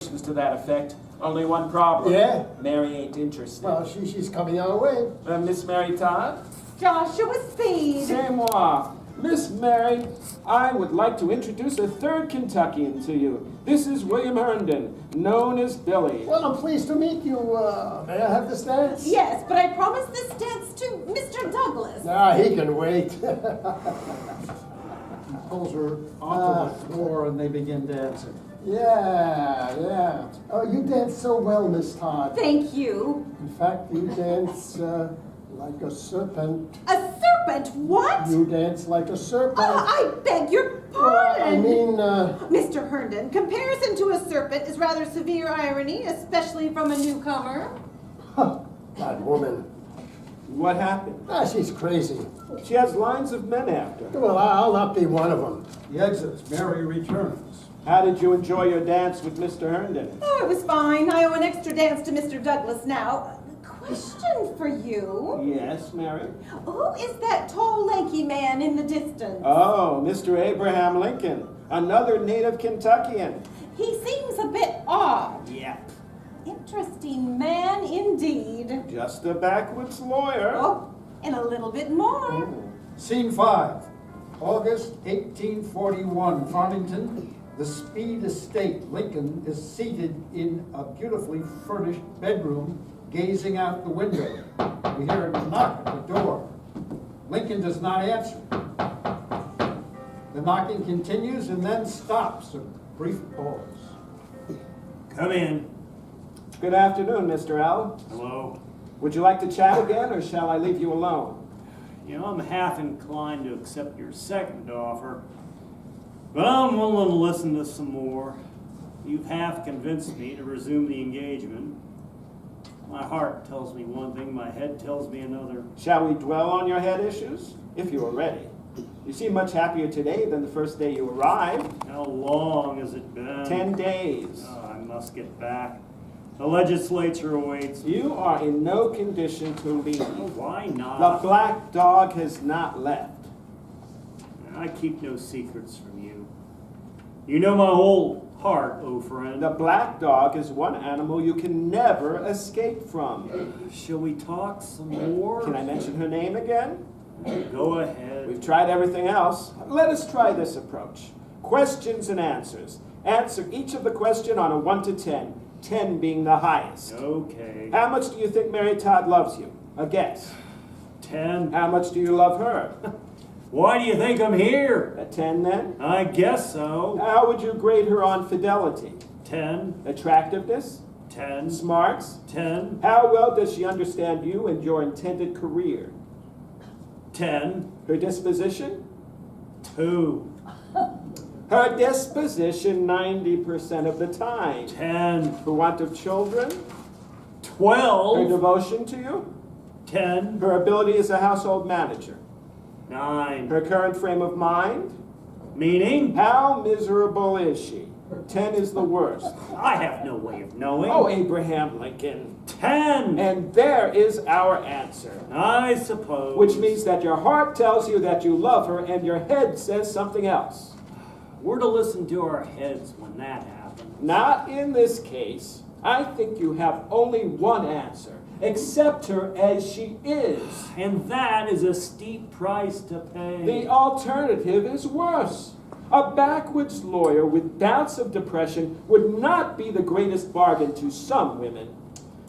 stipulations to that effect. Only one problem. Yeah? Mary ain't interested. Well, she's coming our way. Miss Mary Todd? Joshua Speed. C'est moi. Miss Mary, I would like to introduce a third Kentuckian to you. This is William Herndon, known as Billy. Well, I'm pleased to meet you. May I have this dance? Yes, but I promised this dance to Mr. Douglas. Ah, he can wait. Pulls her onto the floor and they begin dancing. Yeah. Oh, you dance so well, Miss Todd. Thank you. In fact, you dance like a serpent. A serpent? What? You dance like a serpent. Oh, I beg your pardon. I mean, Mr. Herndon, comparison to a serpent is rather severe irony, especially from a newcomer. that woman. What happened? Ah, she's crazy. She has lines of men after her. Well, I'll not be one of them. He exits. Mary returns. How did you enjoy your dance with Mr. Herndon? Oh, it was fine. I owe an extra dance to Mr. Douglas now. Question for you. Yes, Mary? Who is that tall, lanky man in the distance? Oh, Mr. Abraham Lincoln, another native Kentuckian. He seems a bit odd. Yep. Interesting man indeed. Just a backwoods lawyer. Oh, and a little bit more. Scene 5. August 1841, Farmington. The Speed estate. Lincoln is seated in a beautifully furnished bedroom, gazing out the window. We hear a knock at the door. Lincoln does not answer. The knocking continues and then stops. A brief pause. Come in. Good afternoon, Mr. L. Hello. Would you like to chat again, or shall I leave you alone? You know, I'm half inclined to accept your second offer, but I'm willing to listen to some more. You've half convinced me to resume the engagement. My heart tells me one thing, my head tells me another. Shall we dwell on your head issues, if you are ready? You seem much happier today than the first day you arrived. How long has it been? 10 days. Oh, I must get back. The legislature awaits. You are in no condition to leave. Oh, why not? The black dog has not left. I keep no secrets from you. You know my whole heart, oh friend. The black dog is one animal you can never escape from. Shall we talk some more? Can I mention her name again? Go ahead. We've tried everything else. Let us try this approach. Questions and answers. Answer each of the question on a 1 to 10. 10 being the highest. Okay. How much do you think Mary Todd loves you? A guess. 10. How much do you love her? Why do you think I'm here? A 10 then? I guess so. How would you grade her on fidelity? 10. Attractiveness? 10. Smarts? 10. How well does she understand you and your intended career? 10. Her disposition? 2. Her disposition 90% of the time. 10. For want of children? Her 12. devotion to you? 10. Her ability as a household manager? 9. Her current frame of mind? Meaning? How miserable is she? 10 is the worst. I have no way of knowing. Oh, Abraham Lincoln. 10. And there is our answer. I suppose. Which means that your heart tells you that you love her and your head says something else. We're to listen to our heads when that happens. Not in this case. I think you have only one answer. Accept her as she is. And that is a steep price to pay. The alternative is worse. A backwoods lawyer with bouts of depression would not be the greatest bargain to some women.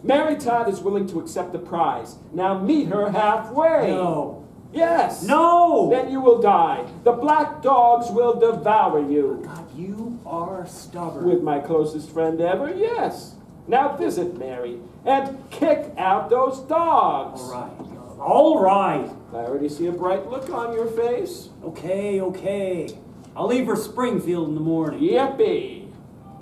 Mary Todd is willing to accept the prize. Now meet her halfway. No. Yes. No! Then you will die. The black dogs will devour you. God, you are stubborn. With my closest friend ever, yes. Now visit Mary and kick out those dogs. All right. All right. I already see a bright look on your face. Okay. I'll leave for Springfield in the morning. Yippee.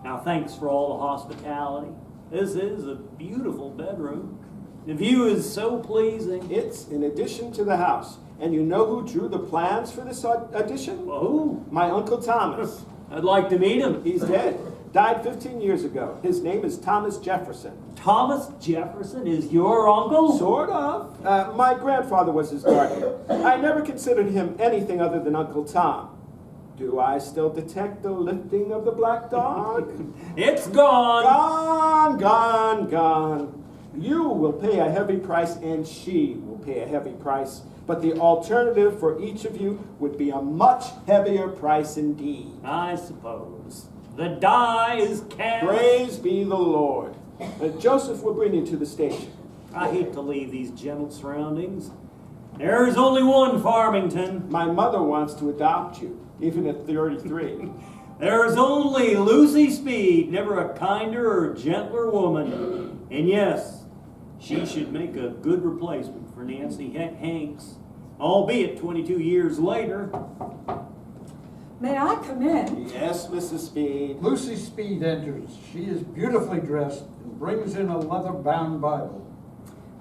Now, thanks for all the hospitality. This is a beautiful bedroom. The view is so pleasing. It's in addition to the house. And you know who drew the plans for this addition? Well, who? My Uncle Thomas. I'd like to meet him. He's dead. Died 15 years ago. His name is Thomas Jefferson. Thomas Jefferson is your uncle? Sort of. My grandfather was his guardian. I never considered him anything other than Uncle Tom. Do I still detect the lifting of the black dog? It's gone. Gone, gone, gone. You will pay a heavy price, and she will pay a heavy price. But the alternative for each of you would be a much heavier price indeed. I suppose. The die is cast. Praise be the Lord. Joseph will bring you to the station. I hate to leave these gentle surroundings. There is only one Farmington. My mother wants to adopt you, even at 33. There is only Lucy Speed, never a kinder or gentler woman. And yes, she should make a good replacement for Nancy Hanks, albeit 22 years later. May I come in? Yes, Mrs. Speed. Lucy Speed enters. She is beautifully dressed and brings in a leather-bound Bible.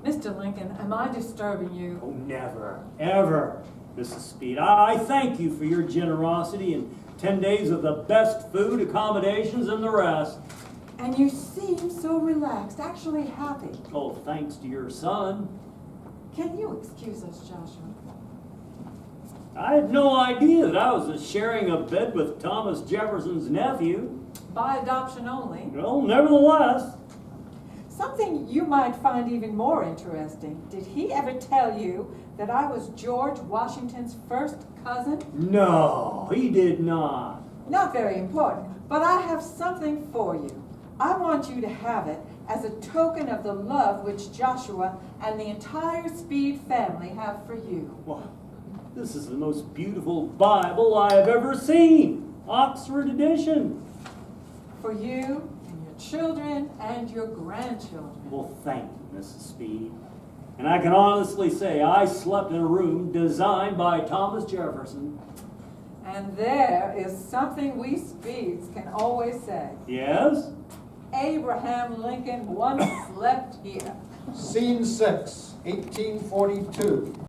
Mr. Lincoln, am I disturbing you? Oh, never, ever, Mrs. Speed. I thank you for your generosity and 10 days of the best food, accommodations, and the rest. And you seem so relaxed, actually happy. Oh, thanks to your son. Can you excuse us, Joshua? I had no idea that I was sharing a bed with Thomas Jefferson's nephew. By adoption only. Well, nevertheless. Something you might find even more interesting. Did he ever tell you that I was George Washington's first cousin? No, he did not. Not very important, but I have something for you. I want you to have it as a token of the love which Joshua and the entire Speed family have for you. Well, this is the most beautiful Bible I have ever seen. Oxford edition. For you and your children and your grandchildren. Well, thank you, Mrs. Speed. And I can honestly say I slept in a room designed by Thomas Jefferson. And there is something we Speeds can always say. Yes? Abraham Lincoln once slept here. Scene 6, 1842.